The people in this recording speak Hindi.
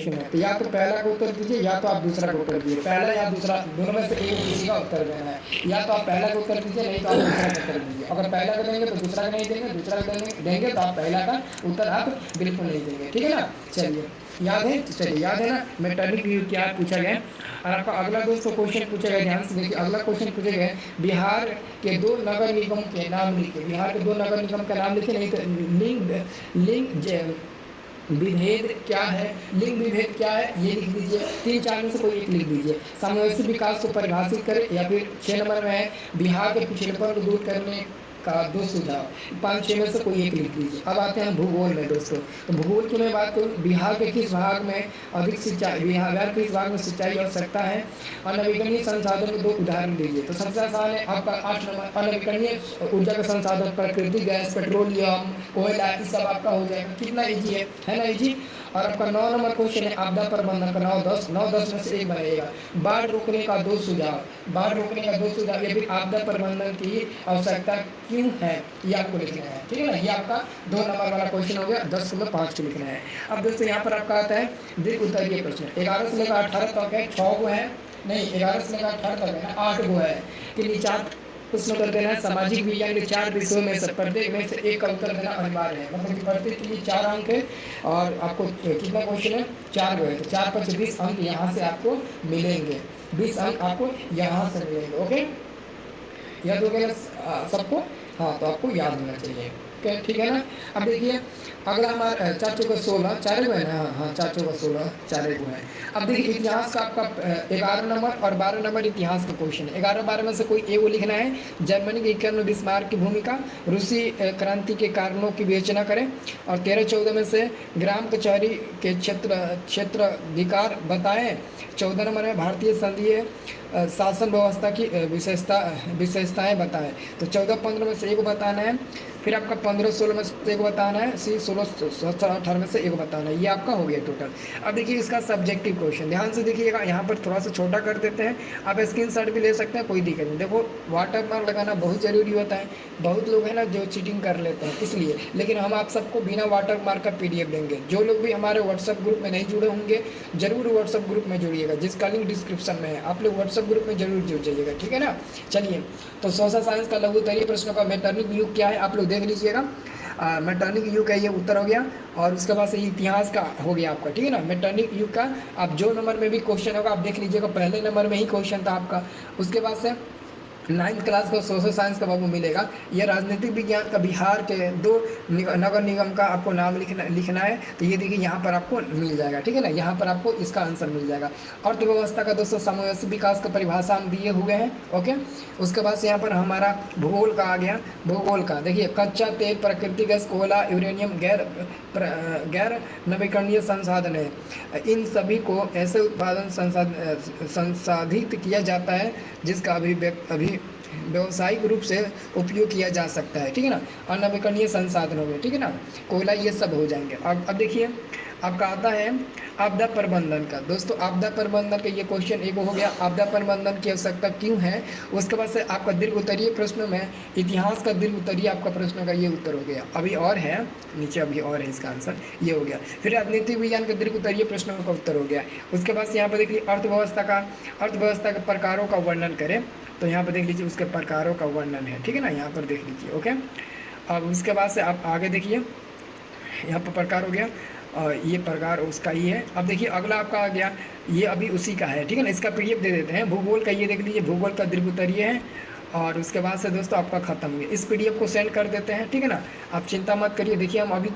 है, तो या तो पहला का उत्तर दीजिए या तो आप दूसरा का उत्तर दीजिए। पहला या दूसरा दोनों में से एक किसी का उत्तर देना है। या तो आप पहला का उत्तर दीजिए, नहीं तो आप दूसरा का उत्तर दीजिए। अगर पहला का देंगे तो दूसरा का नहीं देंगे, दूसरा का देंगे तो आप पहला का उत्तर आप बिल्कुल नहीं देंगे। ठीक है ना। चलिए याद है, चलिए याद है ना मेटर्निक व्यू क्या पूछा गया। और आपका अगला दोस्तों क्वेश्चन पूछा गया, ध्यान से देखिए। अगला क्वेश्चन पूछा गया बिहार के 2 नगर निगम के नाम लिखे। बिहार के 2 नगर निगम का नाम लिखे, नहीं तो लिंग लिंग विभेद क्या है, लिंग विभेद क्या है ये लिख दीजिए। 3-4 में से कोई एक लिख दीजिए। सामवेशी विकास को परिभाषित करें, या फिर 6 नंबर में है बिहार के पिछड़ेपन को दूर करने का 2 सुझाव। 5-6 में से कोई एक लिख दीजिए। अब आते हैं भूगोल में दोस्तों। तो भूगोल की मैं बात करूँ, बिहार के किस भाग में अधिक सिंचाई, बिहार के किस भाग में सिंचाई की आवश्यकता है। अनवीकरणीय संसाधन के 2 उदाहरण दीजिए। तो सबसे आसान है आपका 8 नंबर, अनवीकरणीय ऊर्जा का संसाधन प्राकृतिक गैस, पेट्रोलियम, कोयला, ये सब आपका हो जाएगा। कितना ईजी है ना ईजी। और आपका 9 नंबर क्वेश्चन है आपदा प्रबंधन का। 9-10 में से एक बनेगा। बाढ़ रोकने का 2 सुझाव, बाढ़ रोकने का 2 सुझाव, ये भी आपदा प्रबंधन की आवश्यकता क्यों है ये आपको लिखना है। ठीक है ना। ये आपका 2 नंबर वाला क्वेश्चन हो गया। 10 में 5 लिखना है। अब दोस्तों यहाँ पर आपका आता है दीर्घ उत्तरीय प्रश्न। 11 से लेकर 18 तक है, 6 गो है, नहीं 11 से लेकर 18 तक है ना, 8 गो है कि नीचे उसमें उत्तर देना है। सामाजिक विज्ञान के 4 विषयों में से प्रत्येक में से एक का उत्तर देना अनिवार्य है। मतलब कि प्रत्येक के लिए 4 अंक है। और आपको कितना क्वेश्चन है, 4 गो है, तो 4-5 20 अंक यहाँ से आपको मिलेंगे। 20 अंक आपको यहाँ से मिलेंगे। ओके, याद हो गया सबको। हाँ, तो आपको याद होना चाहिए। ठीक है ना। अब देखिए अगला हमारा 4 चौका 16, 4 गो है ना। हाँ 4 चौका 16, 4 गो है। अब देखिए इतिहास का आपका 11 नंबर और 12 नंबर इतिहास का क्वेश्चन है। 11-12 में से कोई एगो लिखना है। जर्मनी के विक्रम बिस्मार्क की भूमिका, रूसी क्रांति के कारणों की विवेचना करें। और 13-14 में से ग्राम कचहरी के क्षेत्राधिकार बताएं। 14 नंबर है भारतीय संघीय शासन व्यवस्था की विशेषताएं बताएं। तो 14-15 में से एक बताना है। फिर आपका 15-16 में से एक बताना है। 16-17-18 में से एक बताना है। ये आपका हो गया टोटल। अब देखिए इसका सब्जेक्टिव क्वेश्चन ध्यान से देखिएगा। यहाँ पर थोड़ा सा छोटा कर देते हैं, आप स्क्रीनशॉट भी ले सकते हैं, कोई दिक्कत नहीं। देखो वाटर मार्क लगाना बहुत ज़रूरी होता है। बहुत लोग हैं ना जो चीटिंग कर लेते हैं इसलिए, लेकिन हम आप सबको बिना वाटर मार्क का PDF देंगे। जो लोग भी हमारे व्हाट्सअप ग्रुप में नहीं जुड़े होंगे जरूर व्हाट्सअप ग्रुप में जुड़िएगा, जिसका लिंक डिस्क्रिप्शन में है। आप लोग व्हाट्सअप ग्रुप में जरूर जुड़ जाइएगा। ठीक है ना। चलिए तो सोशल साइंस का लघु उत्तरीय प्रश्नों का मेटर्निक युग क्या है आप लोग देख लीजिएगा। मेटर्निक युग का ये उत्तर हो गया। और उसके बाद से इतिहास का हो गया आपका। ठीक है ना। मेटर्निक युग का आप जो नंबर में भी क्वेश्चन होगा आप देख लीजिएगा, पहले नंबर में ही क्वेश्चन था आपका। उसके बाद से 9th क्लास का सोशल साइंस का बाबू मिलेगा। यह राजनीतिक विज्ञान का बिहार के 2 नगर निगम का आपको नाम लिखना है। तो ये देखिए यहाँ पर आपको मिल जाएगा। ठीक है ना। यहाँ पर आपको इसका आंसर मिल जाएगा। अर्थव्यवस्था का दोस्तों समावेशी विकास का परिभाषा हम दिए हुए हैं। ओके, उसके बाद से यहाँ पर हमारा भूगोल का आ गया। भूगोल का देखिए कच्चा तेल, प्राकृतिक गैस, कोयला, यूरेनियम गैर नवीकरणीय संसाधन है। इन सभी को ऐसे उत्पादन संसाधित किया जाता है जिसका अभी व्यावसायिक रूप से उपयोग किया जा सकता है। ठीक है ना। अनवीकरणीय संसाधन हो गए। ठीक है ना। कोयला ये सब हो जाएंगे। अब देखिए आपका आता है आपदा प्रबंधन का। दोस्तों आपदा प्रबंधन का ये क्वेश्चन एक हो गया, आपदा प्रबंधन की आवश्यकता क्यों है। उसके बाद से आपका दीर्घ उत्तरीय प्रश्न में इतिहास का दीर्घ उत्तरीय आपका प्रश्न का ये उत्तर हो गया। अभी और है नीचे, अभी और है इसका आंसर ये हो गया। फिर राजनीतिक विज्ञान के दीर्घ उत्तरीय प्रश्नों का उत्तर हो गया। उसके बाद से यहाँ पर देख लीजिए अर्थव्यवस्था के प्रकारों का वर्णन करें। तो यहाँ पर देख लीजिए उसके प्रकारों का वर्णन है। ठीक है ना। यहाँ पर देख लीजिए। ओके, अब उसके बाद से आप आगे देखिए यहाँ पर प्रकार हो गया और ये प्रकार उसका ही है। अब देखिए अगला आपका आ गया, ये अभी उसी का है। ठीक है ना। इसका PDF दे देते हैं। भूगोल का ये देख लीजिए, भूगोल का दीर्घ उत्तरीय है। और उसके बाद से दोस्तों आपका खत्म हो गया। इस PDF को सेंड कर देते हैं। ठीक है ना। आप चिंता मत करिए। देखिए हम अभी